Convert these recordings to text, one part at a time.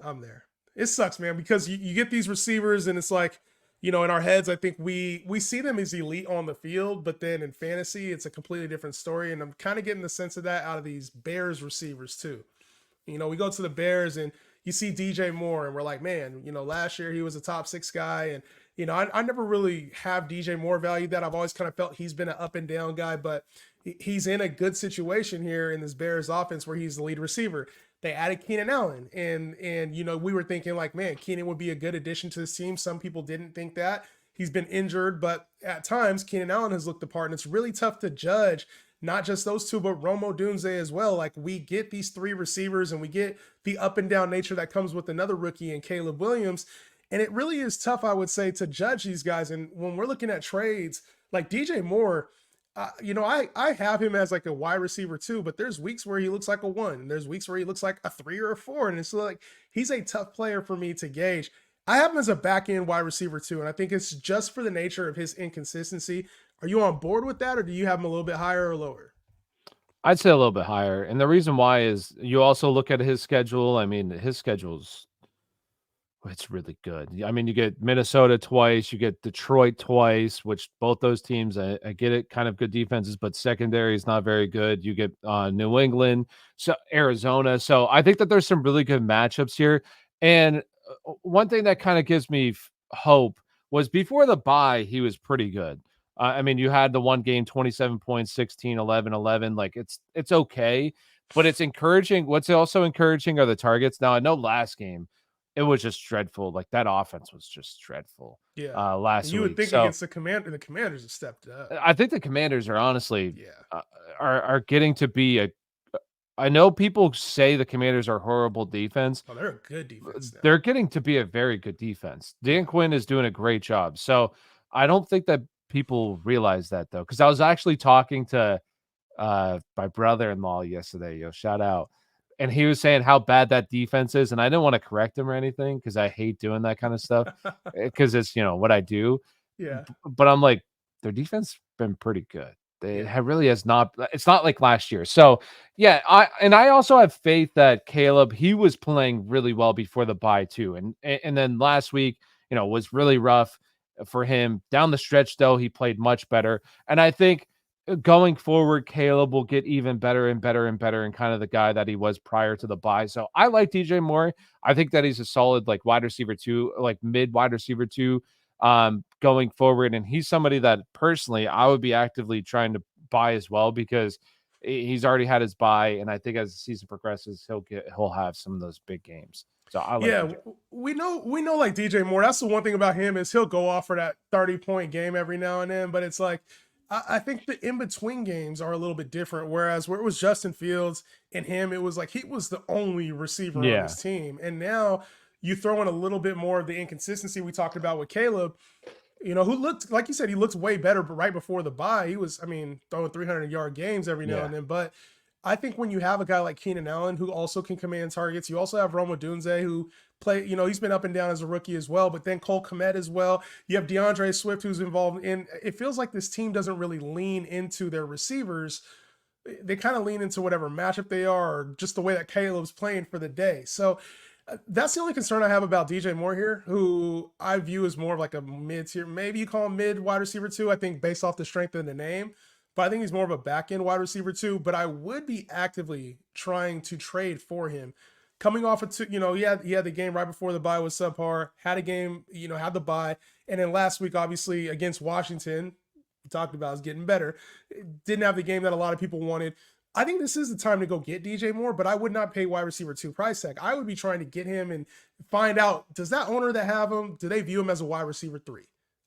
I'm there. It sucks, man, because you get these receivers and it's like, in our heads, I think we see them as elite on the field, but then in fantasy, it's a completely different story. And I'm kind of getting the sense of that out of these Bears receivers too. We go to the Bears and you see DJ Moore, and we're like, man, last year he was a top 6 guy. And, I never really have DJ Moore valued that. I've always kind of felt he's been an up and down guy, but he's in a good situation here in this Bears offense where he's the lead receiver. They added Keenan Allen, and we were thinking like, man, Keenan would be a good addition to this team. Some people didn't think that. He's been injured, but at times Keenan Allen has looked the part, and it's really tough to judge not just those two, but Romo Dunze as well. Like, we get these 3 receivers and we get the up and down nature that comes with another rookie in Caleb Williams. And it really is tough, I would say, to judge these guys. And when we're looking at trades, like DJ Moore, I have him as like a wide receiver too, but there's weeks where he looks like a 1, and there's weeks where he looks like a 3 or a 4. And it's like, he's a tough player for me to gauge. I have him as a back end wide receiver too. And I think it's just for the nature of his inconsistency. Are you on board with that, or do you have him a little bit higher or lower? I'd say a little bit higher. And the reason why is you also look at his schedule. I mean, his schedule's it's really good. I mean, you get Minnesota twice, you get Detroit twice, which both those teams, I get it, kind of good defenses, but secondary is not very good. You get New England, so Arizona. So I think that there's some really good matchups here. And one thing that kind of gives me hope was before the bye, he was pretty good. I mean, you had the one game, 27 points, 16, 11, 11. Like it's okay, but it's encouraging. What's also encouraging are the targets. Now, I know last game, it was just dreadful. Like that offense was just dreadful Yeah. And last you would week. think So against the Commanders have stepped up. I think the Commanders are honestly Yeah. are getting to be a. I know people say the Commanders are horrible defense. Oh, they're a good defense now. They're getting to be a very good defense. Dan Quinn is doing a great job. So I don't think that people realize that though, because I was actually talking to my brother-in-law yesterday. Shout out. And he was saying how bad that defense is. And I didn't want to correct him or anything because I hate doing that kind of stuff because it's, what I do. Yeah. But I'm like, their defense been pretty good. It Yeah. really has not. It's not like last year. So yeah, I also have faith that Caleb, he was playing really well before the bye too. And then last week, was really rough for him. Down the stretch though, he played much better. And I think going forward, Caleb will get even better and better and better and kind of the guy that he was prior to the bye. So I like DJ Moore. I think that he's a solid like wide receiver 2, like mid wide receiver 2 going forward. And he's somebody that personally I would be actively trying to buy as well because he's already had his buy. And I think as the season progresses, he'll have some of those big games. So I like Yeah, DJ. we know like DJ Moore. That's the one thing about him is he'll go off for that 30-point game every now and then, but it's like I think the in-between games are a little bit different. Whereas where it was Justin Fields and him, it was like he was the only receiver on Yeah. his team. And now you throw in a little bit more of the inconsistency we talked about with Caleb, who looked, like you said, he looked way better, but right before the bye, he was, throwing 300-yard games every now Yeah. and then. But I think when you have a guy like Keenan Allen, who also can command targets, you also have Roma Dunze, who he's been up and down as a rookie as well, but then Cole Kmet as well. You have DeAndre Swift, who's involved in, it feels like this team doesn't really lean into their receivers. They kind of lean into whatever matchup they are, or just the way that Caleb's playing for the day. So that's the only concern I have about DJ Moore here, who I view as more of like a mid tier, maybe you call him mid wide receiver 2, I think based off the strength of the name, but I think he's more of a back end wide receiver 2, but I would be actively trying to trade for him. Coming off of two, he had the game right before the bye was subpar, had a game, had the bye. And then last week, obviously against Washington, we talked about is getting better. Didn't have the game that a lot of people wanted. I think this is the time to go get DJ Moore, but I would not pay wide receiver 2 price tag. I would be trying to get him and find out, does that owner that have him, do they view him as a wide receiver 3?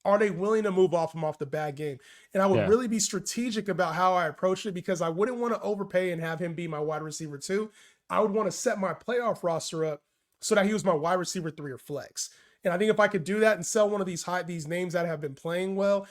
Are they willing to move off him off the bad game? And I would really be strategic about how I approach it because I wouldn't want to overpay and have him be my wide receiver 2. I would want to set my playoff roster up so that he was my wide receiver 3 or flex. And I think if I could do that and sell one of these names that have been playing well,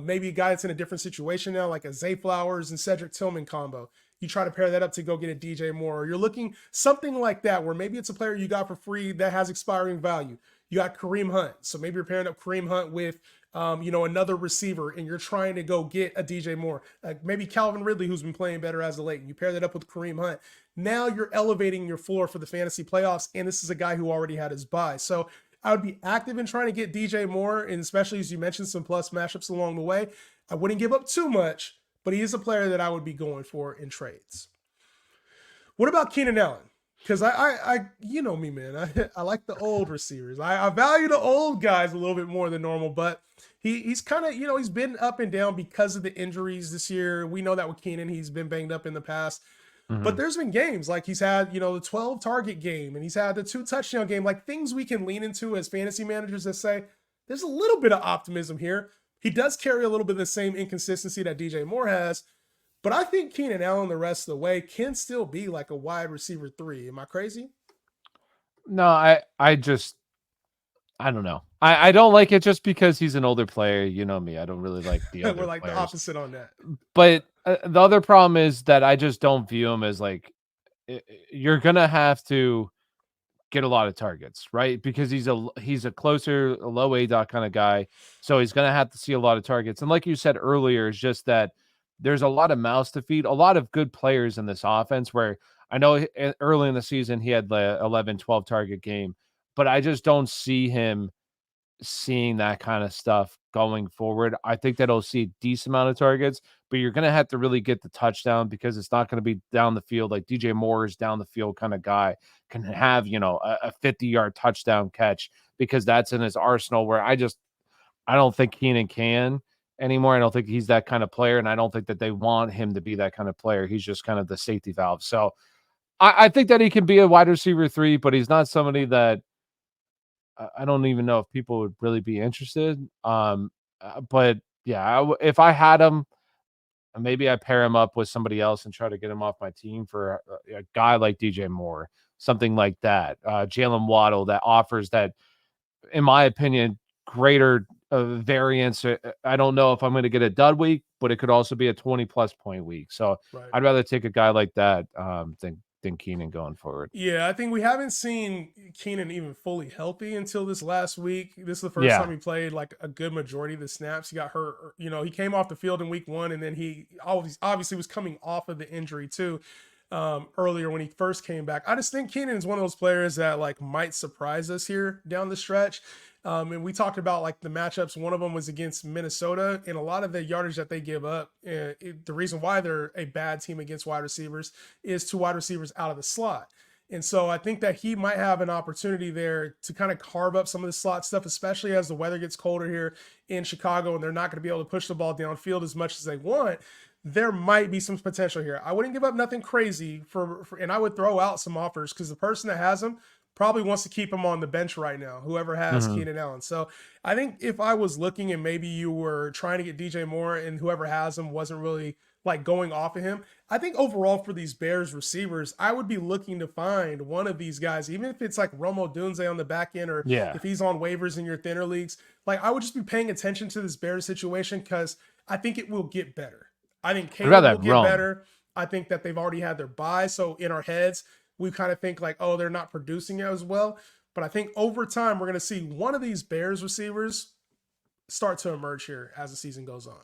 maybe a guy that's in a different situation now, like a Zay Flowers and Cedric Tillman combo, you try to pair that up to go get a DJ Moore, or you're looking something like that, where maybe it's a player you got for free that has expiring value. You got Kareem Hunt. So maybe you're pairing up Kareem Hunt with another receiver, and you're trying to go get a DJ Moore. Maybe Calvin Ridley, who's been playing better as of late. And you pair that up with Kareem Hunt. Now you're elevating your floor for the fantasy playoffs, and this is a guy who already had his bye. So I would be active in trying to get DJ Moore, and especially as you mentioned some plus matchups along the way. I wouldn't give up too much, but he is a player that I would be going for in trades. What about Keenan Allen? Because I you know me, man. I like the old receivers. I value the old guys a little bit more than normal, but he's kind of, he's been up and down because of the injuries this year. We know that with Keenan, he's been banged up in the past. But there's been games like he's had, the 12 target game, and he's had the 2 touchdown game, like things we can lean into as fantasy managers that say there's a little bit of optimism here. He does carry a little bit of the same inconsistency that DJ Moore has, but I think Keenan Allen the rest of the way can still be like a wide receiver 3. Am I crazy? No, I just I don't know. I don't like it just because he's an older player. You know me. I don't really like the We're other like the players. opposite on that. But the other problem is that I just don't view him as like you're gonna have to get a lot of targets, right? Because he's a closer, a low A dot kind of guy, so he's gonna have to see a lot of targets. And like you said earlier, it's just that there's a lot of mouths to feed, a lot of good players in this offense. Where I know early in the season he had the 11, 12 target game, but I just don't see him seeing that kind of stuff going forward. I think that he'll see a decent amount of targets, but you're going to have to really get the touchdown because it's not going to be down the field. Like DJ Moore is down the field kind of guy, can have, a 50-yard touchdown catch because that's in his arsenal, where I don't think Keenan can anymore. I don't think he's that kind of player. And I don't think that they want him to be that kind of player. He's just kind of the safety valve. So I think that he can be a wide receiver 3, but he's not somebody that I don't even know if people would really be interested. But yeah, if I had him, maybe I pair him up with somebody else and try to get him off my team for a guy like DJ Moore, something like that. Jalen Waddle, that offers that, in my opinion, greater variance. I don't know if I'm going to get a dud week, but it could also be a 20+ point week. So Right. I'd rather take a guy like that than Keenan going forward. Yeah, I think we haven't seen Keenan even fully healthy until this last week. This is the first Yeah. time he played like a good majority of the snaps. He got hurt, he came off the field in week 1, and then he obviously was coming off of the injury too. Earlier when he first came back. I just think Keenan is one of those players that like might surprise us here down the stretch. And we talked about like the matchups. One of them was against Minnesota, and a lot of the yardage that they give up, the reason why they're a bad team against wide receivers is 2 wide receivers out of the slot. And so I think that he might have an opportunity there to kind of carve up some of the slot stuff, especially as the weather gets colder here in Chicago and they're not going to be able to push the ball downfield as much as they want. There might be some potential here. I wouldn't give up nothing crazy and I would throw out some offers because the person that has him probably wants to keep him on the bench right now, whoever has Keenan Allen. So I think if I was looking and maybe you were trying to get DJ Moore and whoever has him wasn't really like going off of him, I think overall for these Bears receivers, I would be looking to find one of these guys, even if it's like Romo Dunze on the back end or if he's on waivers in your thinner leagues. Like I would just be paying attention to this Bears situation because I think it will get better. I think Caleb will get better. I think that they've already had their bye. So in our heads, we kind of think like, oh, they're not producing as well. But I think over time, we're going to see one of these Bears receivers start to emerge here as the season goes on.